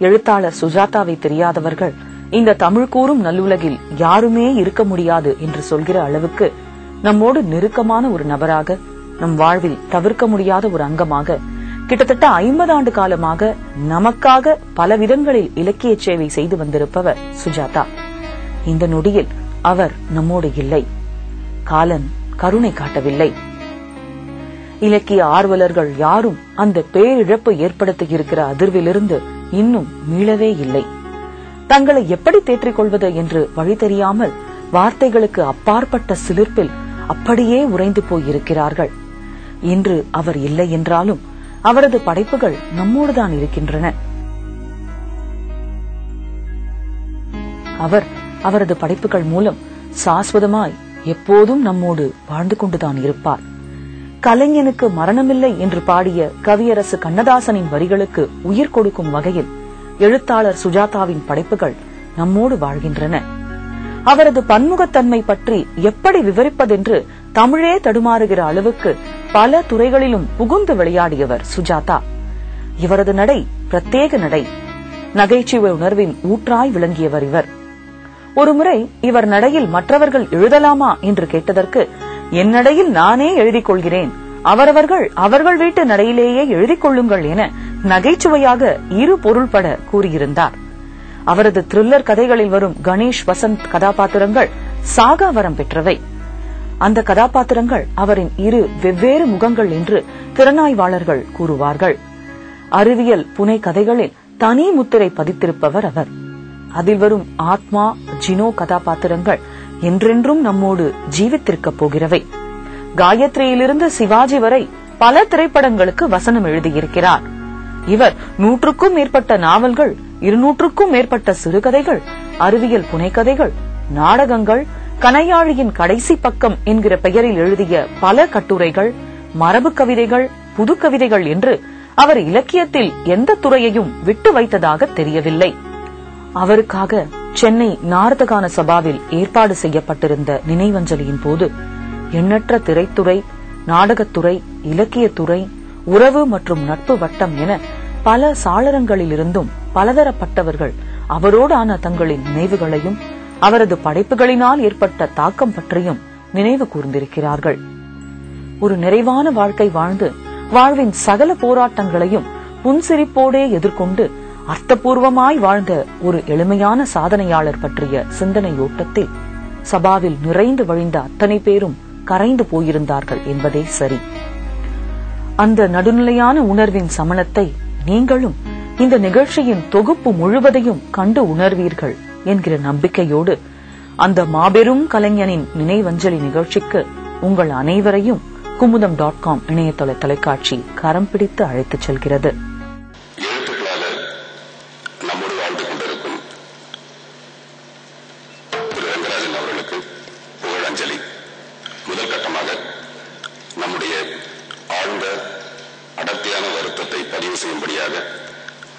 எழுத்தாளர் சுஜாதாவை தெரியாதவர்கள் இந்த தமிழ் கூறும் நல்லுலகில் யாருமே இருக்க முடியாது என்று சொல்கிற அளவுக்கு நம்மோடு நெருக்கமான ஒரு நபராக, நம் வாழ்வில் தவிர்க்க முடியாத ஒரு அங்கமாக, கிட்டத்தட்ட 50 ஆண்டு காலமாக நமக்காக பல விதங்களில் இலக்கிய சேவை செய்து வந்திருப்பவர் சுஜாதா. இந்த நொடியில் அவர் நம்மோடு இல்லை. காலன் கருணை காட்டவில்லை. இலக்கிய ஆர்வலர்கள் யாரும் அந்த பேரிழப்பு ஏற்படுத்தியிருக்கிற அதிர்விலிருந்து இன்னும் மீளவே இல்லை. தங்களை எப்படி தேற்றிக் கொள்வது என்று வழி தெரியாமல் வார்த்தைகளுக்கு அப்பாற்பட்ட சிலிர்ப்பில் அப்படியே உறைந்து போயிருக்கிறார்கள். இன்று அவர் இல்லை என்றாலும் அவரது படைப்புகள் நம்மோடுதான் இருக்கின்றன. அவரது படைப்புகள் மூலம் சாஸ்வதமாய் எப்போதும் நம்மோடு வாழ்ந்து கொண்டுதான் இருப்பார். கலைஞனுக்கு மரணமில்லை என்று பாடிய கவியரசு கண்ணதாசனின் வரிகளுக்கு உயிர் கொடுக்கும் வகையில் எழுத்தாளர் சுஜாதாவின் படைப்புகள் நம்மோடு வாழ்கின்றன. அவரது பன்முகத்தன்மை பற்றி எப்படி விவரிப்பதென்று தமிழே தடுமாறுகிற அளவுக்கு பல துறைகளிலும் புகுந்து விளையாடியவர் சுஜாதா. இவரது நடை பிரத்யேக நடை. நகைச்சுவை உணர்வின் ஊற்றாய் விளங்கியவர் இவர். ஒருமுறை இவர் நடையில் மற்றவர்கள் எழுதலாமா என்று கேட்டதற்கு, என் நடையில் நானே எழுதிக் கொள்கிறேன், அவர்கள் வீட்டு நடையிலேயே எழுதிக் கொள்ளுங்கள் என நகைச்சுவையாக இரு பொருள்பட கூறியிருந்தார். அவரது த்ரில்லர் கதைகளில் வரும் கணேஷ் வசந்த் கதாபாத்திரங்கள் சாகாவரம் பெற்றவை. அந்த கதாபாத்திரங்கள் அவரின் இரு வெவ்வேறு முகங்கள் என்று திறனாய்வாளர்கள் கூறுவார்கள். அறிவியல் புனை கதைகளில் தனி முத்திரை பதித்திருப்பவர் அவர். அதில் வரும் ஆத்மா, ஜினோ கதாபாத்திரங்கள் என்றென்றும் நம்மோடு ஜீவித்திருக்கப் போகிறவை. காயத்ரியிலிருந்து சிவாஜி வரை பல திரைப்படங்களுக்கு வசனம் எழுதியிருக்கிறார். இவர் 100க்கும் மேற்பட்ட நாவல்கள், 200க்கும் மேற்பட்ட சிறுகதைகள், அறிவியல் புனைக்கதைகள், நாடகங்கள், கனையாழியின் கடைசி பக்கம் என்கிற பெயரில் எழுதிய பல கட்டுரைகள், மரபு கவிதைகள், புது கவிதைகள் என்று அவர் இலக்கியத்தில் எந்த துறையையும் விட்டு வைத்ததாக தெரியவில்லை. அவருக்காக சென்னை நாரதகான சபாவில் ஏற்பாடு செய்யப்பட்டிருந்த நினைவஞ்சலியின் போது எண்ணற்ற திரைத்துறை, நாடகத்துறை, இலக்கியத்துறை, உறவு மற்றும் நட்பு வட்டம் என பல சாளரங்களிலிருந்தும் பலதரப்பட்டவர்கள் அவரோடான தங்களின் நினைவுகளையும் அவரது படைப்புகளினால் ஏற்பட்ட தாக்கம் பற்றியும் நினைவு கூர்ந்திருக்கிறார்கள். ஒரு நிறைவான வாழ்க்கை வாழ்ந்து வாழ்வின் சகல போராட்டங்களையும் புன்சிரிப்போடே எதிர்கொண்டு அர்த்தபூர்வமாய் வாழ்ந்த ஒரு எளிமையான சாதனையாளர் பற்றிய சிந்தனையோட்டத்தில் சபாவில் நிறைந்து வழிந்த அத்தனை பேரும் கரைந்து போயிருந்தார்கள் என்பதே சரி. அந்த நடுநிலையான உணர்வின் சமணத்தை நீங்களும் இந்த நிகழ்ச்சியின் தொகுப்பு முழுவதையும் கண்டு உணர்வீர்கள் என்கிற நம்பிக்கையோடு அந்த மாபெரும் கலைஞனின் நினைவஞ்சலி நிகழ்ச்சிக்கு உங்கள் அனைவரையும் குமுதம்.com இணையதள தொலைக்காட்சி கரம் பிடித்து அழைத்துச் செல்கிறது. நம்மோடு வாழ்ந்து கொண்டிருக்கும் திரு ரங்கராஜன் அவர்களுக்கு புகழஞ்சலி. முதல் கட்டமாக நம்முடைய ஆழ்ந்த அடர்த்தியான வருத்தத்தை பதிவு செய்யும்படியாக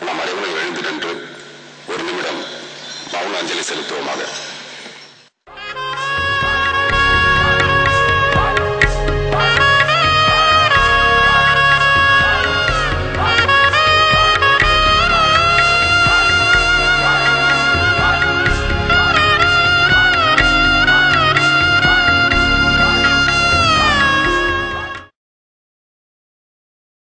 நாம் அனைவரும் எழுந்து நின்று ஒரு நிமிடம் மௌன அஞ்சலி செலுத்துவோமாக.